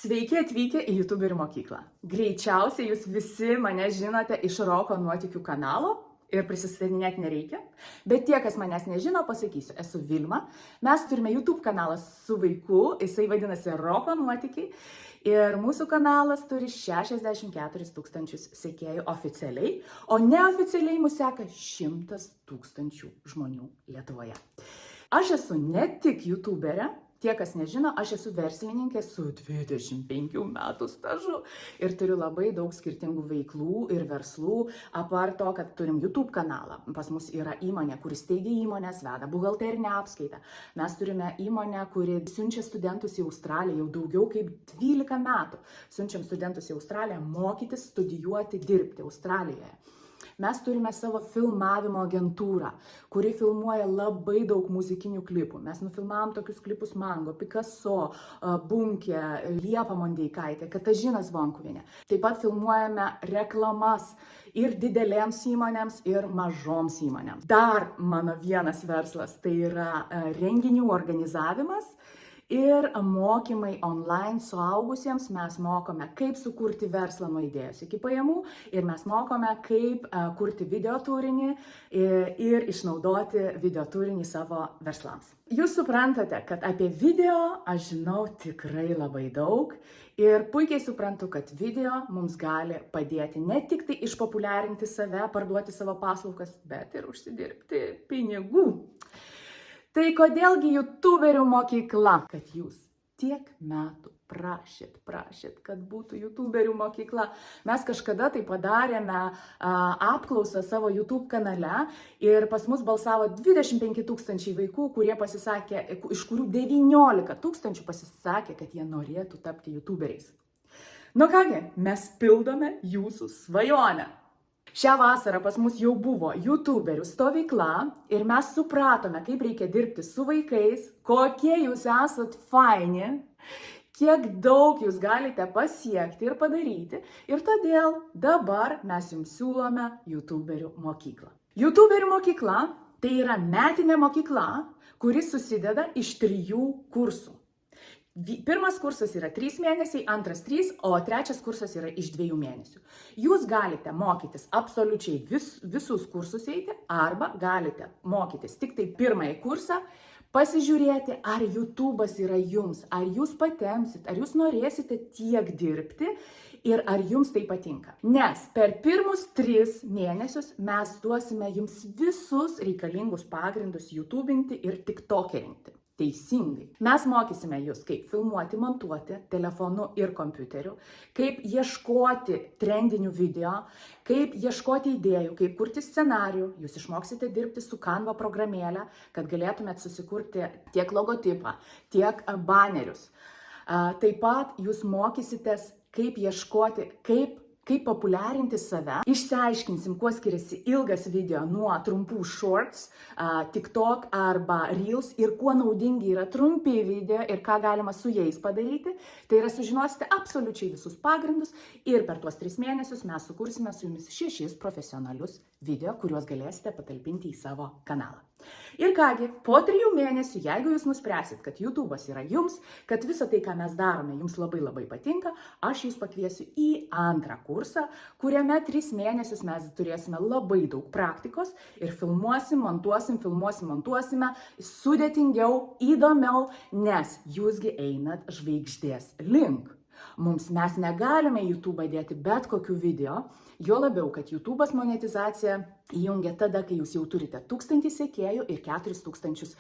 Sveiki atvykę į YouTuberių mokyklą. Greičiausiai jūs visi mane žinote iš Roko nuotykių kanalo ir prisistatinėti nereikia. Bet tie, kas manęs nežino, pasakysiu, esu Vilma. Mes turime YouTube kanalą su vaiku, jisai vadinasi Roko nuotykiai. Ir mūsų kanalas turi 64 tūkstančius sekėjų oficialiai, o neoficialiai mūsų seka 100 tūkstančių žmonių Lietuvoje. Aš esu ne tik YouTuberė, tie, kas nežino, aš esu verslininkė su 25 metų stažu ir turiu labai daug skirtingų veiklų ir verslų. Apart to, kad turim YouTube kanalą, pas mus yra įmonė, kuris steigia įmonės, veda buhalterinę apskaitą. Mes turime įmonę, kuri siunčia studentus į Australiją jau daugiau kaip 12 metų. Siunčiam studentus į Australiją mokytis, studijuoti, dirbti Australijoje. Mes turime savo filmavimo agentūrą, kuri filmuoja labai daug muzikinių klipų. Mes nufilmavom tokius klipus Mango, Picasso, Bunkė, Liepa Mondeikaitė, Katažina Zvonkuvienė. Taip pat filmuojame reklamas ir didelėms įmonėms, ir mažoms įmonėms. Dar mano vienas verslas tai yra renginių organizavimas. Ir mokymai online suaugusiems. Mes mokome, kaip sukurti verslą nuo idėjos iki pajamų ir mes mokome, kaip kurti video turinį ir išnaudoti video turinį savo verslams. Jūs suprantate, kad apie video aš žinau tikrai labai daug ir puikiai suprantu, kad video mums gali padėti ne tik tai išpopuliarinti save, parduoti savo paslaugas, bet ir užsidirbti pinigų. Tai kodėlgi YouTuberių mokykla? Kad jūs tiek metų prašėt, kad būtų YouTuberių mokykla. Mes kažkada tai padarėme apklausą savo YouTube kanale ir pas mus balsavo 25 tūkstančiai vaikų, kurie pasisakė, iš kurių 19 tūkstančių pasisakė, kad jie norėtų tapti YouTuberiais. Nu kągi, mes pildome jūsų svajonę. Šią vasarą pas mus jau buvo YouTuberių stovykla ir mes supratome, kaip reikia dirbti su vaikais, kokie jūs esat faini, kiek daug jūs galite pasiekti ir padaryti. Ir todėl dabar mes jums siūlome YouTuberių mokyklą. YouTuberių mokykla tai yra metinė mokykla, kuri susideda iš 3 kursų. Pirmas kursas yra 3 mėnesiai, antras 3, o trečias kursas yra iš 2 mėnesių. Jūs galite mokytis absoliučiai visus kursus eiti, arba galite mokytis tik tai pirmąjį kursą, pasižiūrėti, ar YouTube'as yra jums, ar jūs patempsit, ar jūs norėsite tiek dirbti ir ar jums tai patinka. Nes per pirmus 3 mėnesius mes duosime jums visus reikalingus pagrindus YouTubinti ir tiktokerinti. Teisingai. Mes mokysime jūs, kaip filmuoti, montuoti telefonu ir kompiuteriu, kaip ieškoti trendinių video, kaip ieškoti idėjų, kaip kurti scenarijų. Jūs išmoksite dirbti su Canva programėlė, kad galėtumėt susikurti tiek logotipą, tiek banerius. Taip pat jūs mokysitės, kaip ieškoti, kaip populiarinti save. Išsiaiškinsim, kuo skiriasi ilgas video nuo trumpų shorts, TikTok arba Reels ir kuo naudingi yra trumpi video ir ką galima su jais padaryti. Tai yra sužinosite absoliučiai visus pagrindus ir per tuos 3 mėnesius mes sukursime su jumis 6 profesionalius video, kuriuos galėsite patalpinti į savo kanalą. Ir kągi, po 3 mėnesių, jeigu jūs nuspręsit, kad YouTube'as yra jums, kad visa tai, ką mes darome, jums labai patinka, aš jūs pakviesiu į antrą kursą, kuriame 3 mėnesius mes turėsime labai daug praktikos ir filmuosim, montuosime, sudėtingiau, įdomiau, nes jūsgi einat žvaigždės link. Mes negalime YouTube'ą dėti bet kokių video, jo labiau, kad YouTube'as monetizacija įjungia tada, kai jūs jau turite 1000 sekėjų ir 4000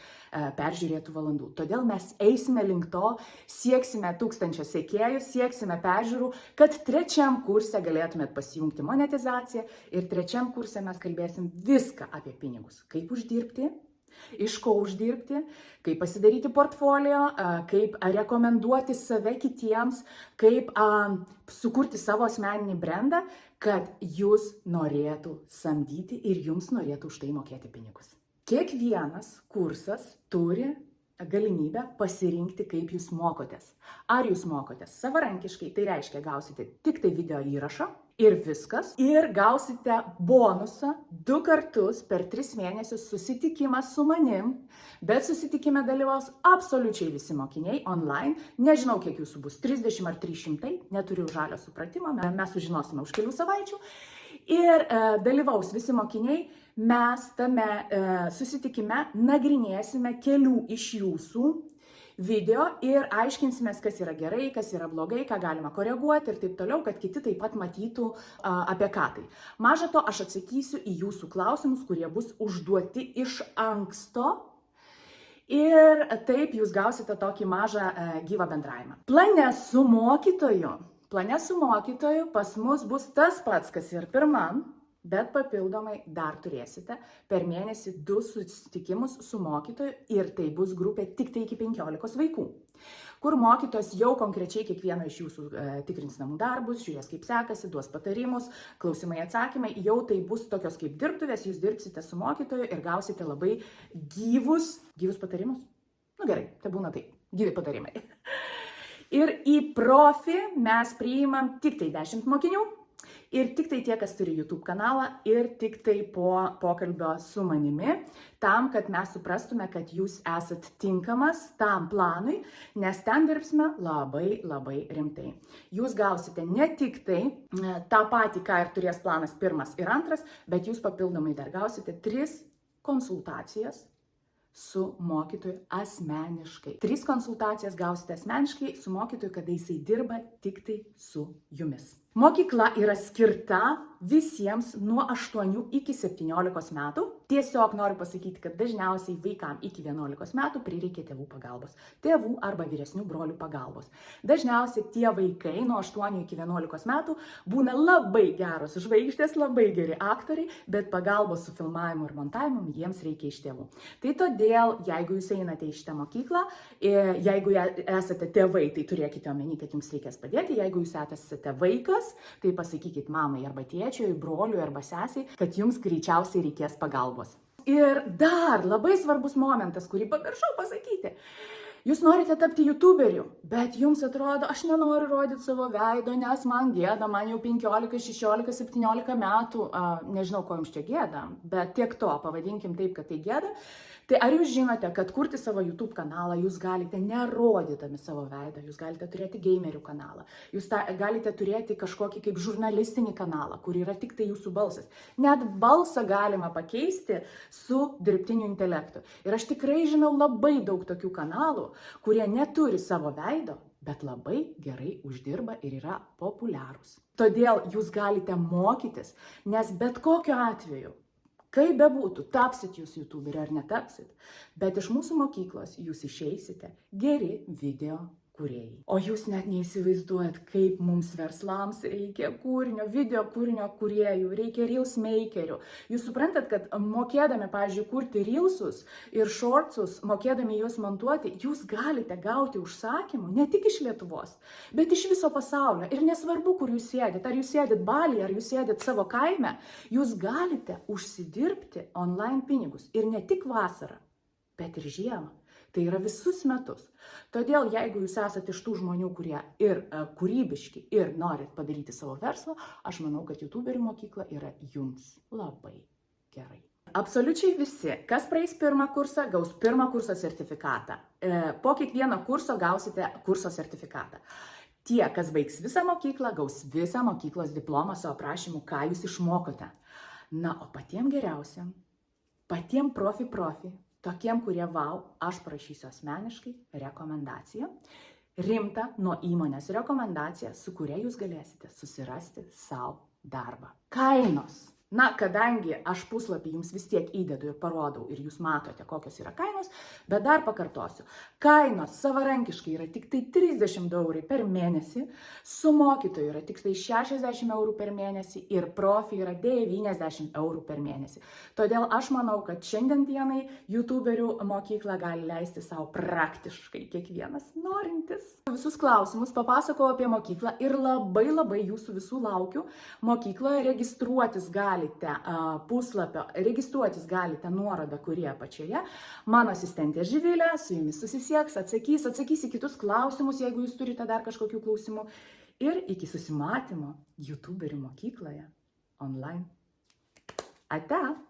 peržiūrėtų valandų. Todėl mes eisime link to, sieksime 1000 sekėjų, sieksime peržiūrų, kad 3 kurse galėtumėt pasijungti monetizaciją ir 3 kurse mes kalbėsim viską apie pinigus. Kaip uždirbti, iš ko uždirbti, kaip pasidaryti portfolio, kaip rekomenduoti save kitiems, kaip sukurti savo asmeninį brandą, kad jūs norėtų samdyti ir jums norėtų už tai mokėti pinigus. Kiekvienas kursas turi galimybę pasirinkti, kaip jūs mokotės. Ar jūs mokotės savarankiškai, tai reiškia gausite tik tai video įrašą ir viskas. Ir gausite bonusą 2 kartus per 3 mėnesius susitikimą su manim, bet susitikime dalyvaus absoliučiai visi mokiniai online. Nežinau, kiek jūsų bus, 30 ar 300, neturiu žalio supratimo, mes sužinosime už kelių savaičių. Ir dalyvaus visi mokiniai, mes tame susitikime nagrinėsime kelių iš jūsų video ir aiškinsimės, kas yra gerai, kas yra blogai, ką galima koreguoti ir taip toliau, kad kiti taip pat matytų apie ką tai. Maža to, aš atsakysiu į jūsų klausimus, kurie bus užduoti iš anksto. Ir taip jūs gausite tokį mažą gyvą bendravimą. Plane su mokytoju pas mus bus tas pats, kas ir pirmam, bet papildomai dar turėsite per mėnesį 2 susitikimus su mokytoju ir tai bus grupė tik tai iki 15 vaikų, kur mokytojas jau konkrečiai kiekvieno iš jūsų tikrins namų darbus, žiūrės kaip sekasi, duos patarimus, klausimai atsakymai, jau tai bus tokios kaip dirbtuvės, jūs dirbsite su mokytoju ir gausite labai gyvus patarimus. Nu gerai, tai būna tai, gyvi patarimai. Ir į profį mes priimam tik tai 10 mokinių ir tik tai tie, kas turi YouTube kanalą ir tik tai po pokalbio su manimi, tam, kad mes suprastume, kad jūs esat tinkamas tam planui, nes ten dirbsime labai rimtai. Jūs gausite ne tik tai tą patį, ką ir turės planas 1 ir 2, bet jūs papildomai dar gausite 3 konsultacijas su mokytoju asmeniškai. 3 konsultacijas gausite asmeniškai su mokytoju, kada jisai dirba tik tai su jumis. Mokykla yra skirta visiems nuo 8 iki 17 metų. Tiesiog noriu pasakyti, kad dažniausiai vaikam iki 11 metų prireikia tėvų pagalbos. Tėvų arba vyresnių brolių pagalbos. Dažniausiai tie vaikai nuo 8 iki 11 metų būna labai geros žvaigždės, labai geri aktoriai, bet pagalbos su filmavimu ir montavimu jiems reikia iš tėvų. Tai todėl, jeigu jūs einate į šitą mokyklą, jeigu esate tėvai, tai turėkite omeny, kad jums reikės padėti. Jeigu jūs esate vaikas, tai pasakykit mamai arba tėčiui, broliui arba sesiai, kad jums greičiausiai reikės pagalbos. Ir dar labai svarbus momentas, kurį pamiršau pasakyti. Jūs norite tapti YouTuberiu, bet jums atrodo, aš nenoriu rodyti savo veido, nes man gėda, man jau 15, 16, 17 metų, nežinau, ko jums čia gėda, bet tiek to, pavadinkim taip, kad tai gėda. Tai ar jūs žinote, kad kurti savo YouTube kanalą jūs galite nerodydami savo veidą, jūs galite turėti gamerių kanalą, jūs galite turėti kažkokį kaip žurnalistinį kanalą, kur yra tik tai jūsų balsas. Net balsą galima pakeisti su dirbtiniu intelektu. Ir aš tikrai žinau labai daug tokių kanalų, kurie neturi savo veido, bet labai gerai uždirba ir yra populiarūs. Todėl jūs galite mokytis, nes bet kokiu atveju, kaip bebūtų, tapsit jūs YouTuberiu ar netapsit, bet iš mūsų mokyklos jūs išeisite geri video kūrėjai. O jūs net neįsivaizduojat, kaip mums verslams reikia video kūrinio kūrėjų, reikia reels makerių. Jūs suprantat, kad mokėdami, pavyzdžiui, kurti reelsus ir shortsus, mokėdami juos montuoti, jūs galite gauti užsakymų ne tik iš Lietuvos, bet iš viso pasaulio. Ir nesvarbu, kur jūs sėdit, ar jūs sėdit Balyje, ar jūs sėdit savo kaime, jūs galite užsidirbti online pinigus. Ir ne tik vasarą, bet ir žiemą. Tai yra visus metus. Todėl, jeigu jūs esate iš tų žmonių, kurie ir kūrybiški ir norit padaryti savo verslą, aš manau, kad YouTuberių mokykla yra jums labai gerai. Absoliučiai visi, kas praeis 1 kursą, gaus 1 kurso sertifikatą. Po kiekvieno kurso gausite kurso sertifikatą. Tie, kas baigs visą mokyklą, gaus visą mokyklos diplomą su aprašymu, ką jūs išmokote. Na, o patiem geriausiam, patiem profi, tokiem, kurie aš prašysiu asmeniškai rekomendaciją, rimtą nuo įmonės rekomendaciją, su kuria jūs galėsite susirasti savo darbą. Kainos. Na, kadangi aš puslapį jums vis tiek įdedu ir parodau ir jūs matote, kokios yra kainos, bet dar pakartosiu. Kainos savarankiškai yra tik tai 30 € per mėnesį, su mokytoju yra tik tai 60 € per mėnesį ir profi yra 90 € per mėnesį. Todėl aš manau, kad šiandien dienai YouTuberių mokykla gali leisti savo praktiškai kiekvienas norintis. Visus klausimus papasakau apie mokyklą ir labai jūsų visų laukiu. Mokykloje registruotis gali galite puslapio, registruotis galite nuorodą, kurie apačioje. Mano asistentė Živilė su jumis susisieks, atsakys į kitus klausimus, jeigu jūs turite dar kažkokių klausimų. Ir iki susimatymo YouTuberių mokykloje online. Ate!